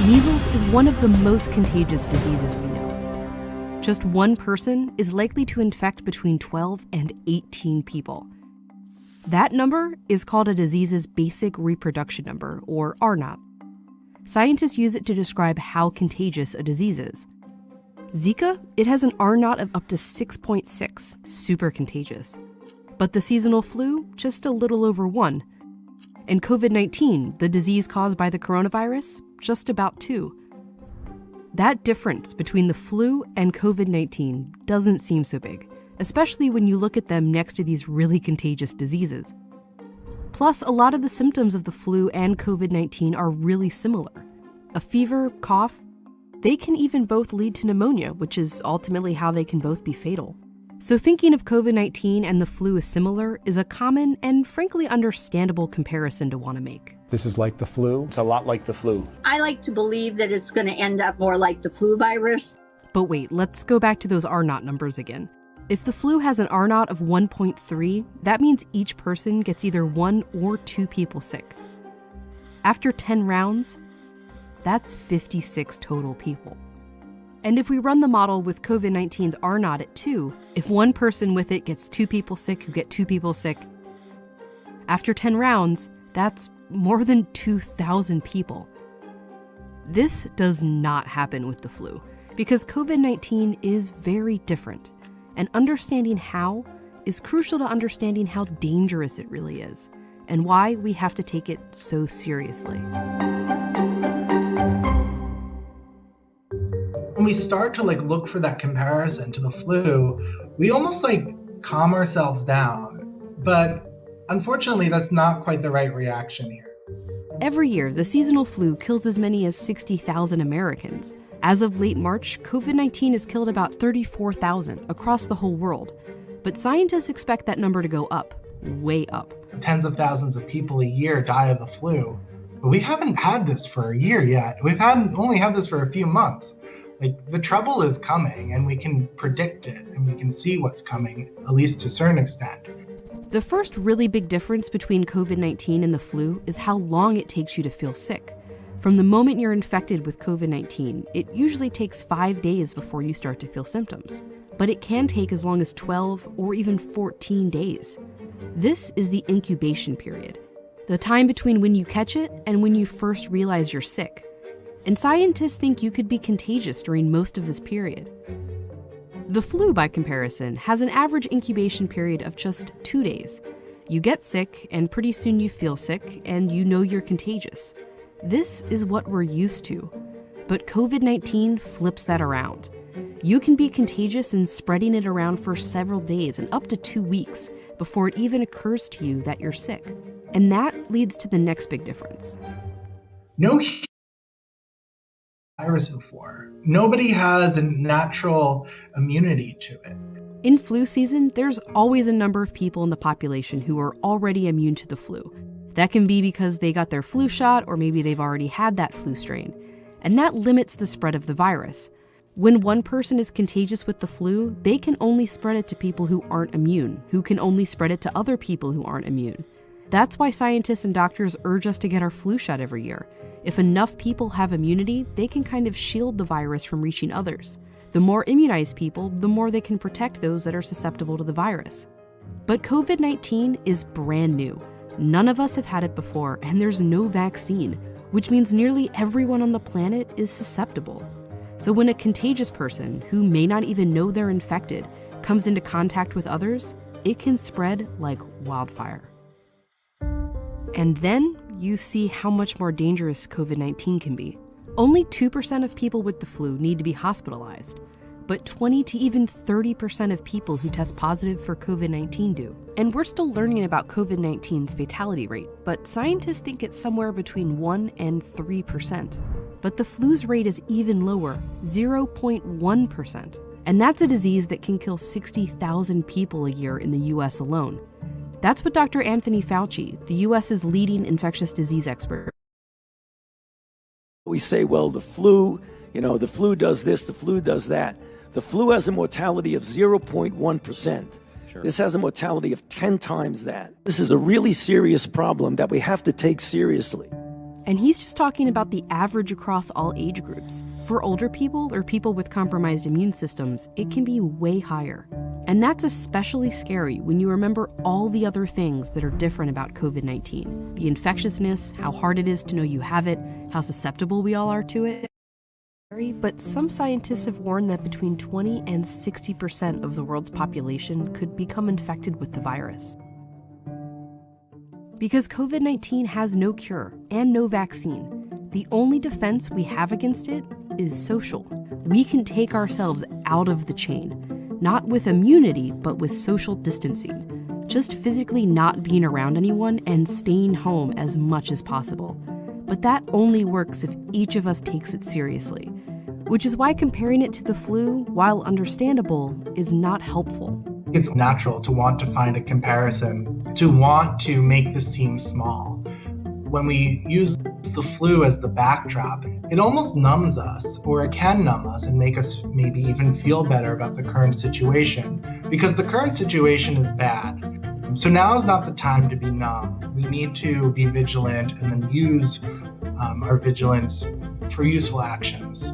Measles is one of the most contagious diseases we know. Just one person is likely to infect between 12 and 18 people. That number is called a disease's basic reproduction number, or R0. Scientists use it to describe how contagious a disease is. Zika, it has an R0 of up to 6.6, super contagious. But the seasonal flu, just a little over 1. And COVID-19, the disease caused by the coronavirus, just about 2. That difference between the flu and COVID-19 doesn't seem so big, especially when you look at them next to these really contagious diseases. Plus, a lot of the symptoms of the flu and COVID-19 are really similar. A fever, cough, they can even both lead to pneumonia, which is ultimately how they can both be fatal. So thinking of COVID-19 and the flu as similar is a common and frankly understandable comparison to want to make. This is like the flu? It's a lot like the flu. I like to believe that it's going to end up more like the flu virus. But wait, let's go back to those R0 numbers again. If the flu has an R0 of 1.3, that means each person gets either 1 or 2 people sick. After 10 rounds, that's 56 total people. And if we run the model with COVID-19's R0 at 2, if one person with it gets 2 people sick who get 2 people sick, after 10 rounds, that's more than 2,000 people. This does not happen with the flu, because COVID-19 is very different, and understanding how is crucial to understanding how dangerous it really is, and why we have to take it so seriously. When we start to look for that comparison to the flu, we almost calm ourselves down. But unfortunately, that's not quite the right reaction here. Every year, the seasonal flu kills as many as 60,000 Americans. As of late March, COVID-19 has killed about 34,000 across the whole world. But scientists expect that number to go up, way up. Tens of thousands of people a year die of the flu. But we haven't had this for a year yet. We've only had this for a few months. The trouble is coming, and we can predict it, and we can see what's coming, at least to a certain extent. The first really big difference between COVID-19 and the flu is how long it takes you to feel sick. From the moment you're infected with COVID-19, it usually takes 5 days before you start to feel symptoms. But it can take as long as 12 or even 14 days. This is the incubation period, the time between when you catch it and when you first realize you're sick. And scientists think you could be contagious during most of this period. The flu, by comparison, has an average incubation period of just 2 days. You get sick, and pretty soon you feel sick, and you know you're contagious. This is what we're used to. But COVID-19 flips that around. You can be contagious and spreading it around for several days and up to 2 weeks before it even occurs to you that you're sick. And that leads to the next big difference. No virus before. Nobody has a natural immunity to it. In flu season, there's always a number of people in the population who are already immune to the flu. That can be because they got their flu shot, or maybe they've already had that flu strain. And that limits the spread of the virus. When one person is contagious with the flu, they can only spread it to people who aren't immune, who can only spread it to other people who aren't immune. That's why scientists and doctors urge us to get our flu shot every year. If enough people have immunity, they can kind of shield the virus from reaching others. The more immunized people, the more they can protect those that are susceptible to the virus. But COVID-19 is brand new. None of us have had it before, and there's no vaccine, which means nearly everyone on the planet is susceptible. So when a contagious person, who may not even know they're infected, comes into contact with others, it can spread like wildfire. And then you see how much more dangerous COVID-19 can be. Only 2% of people with the flu need to be hospitalized, but 20 to even 30% of people who test positive for COVID-19 do. And we're still learning about COVID-19's fatality rate, but scientists think it's somewhere between 1 and 3%. But the flu's rate is even lower, 0.1%. And that's a disease that can kill 60,000 people a year in the US alone. That's what Dr. Anthony Fauci, the US's leading infectious disease expert. We say, well, the flu does this, the flu does that. The flu has a mortality of 0.1%. Sure. This has a mortality of 10 times that. This is a really serious problem that we have to take seriously. And he's just talking about the average across all age groups. For older people or people with compromised immune systems, it can be way higher. And that's especially scary when you remember all the other things that are different about COVID-19. The infectiousness, how hard it is to know you have it, how susceptible we all are to it. But some scientists have warned that between 20 and 60% of the world's population could become infected with the virus. Because COVID-19 has no cure and no vaccine, the only defense we have against it is social. We can take ourselves out of the chain, not with immunity, but with social distancing. Just physically not being around anyone and staying home as much as possible. But that only works if each of us takes it seriously, which is why comparing it to the flu, while understandable, is not helpful. It's natural to want to find a comparison, to want to make this seem small. When we use the flu as the backdrop, it almost numbs us, or it can numb us and make us maybe even feel better about the current situation, because the current situation is bad. So now is not the time to be numb. We need to be vigilant and then use our vigilance for useful actions.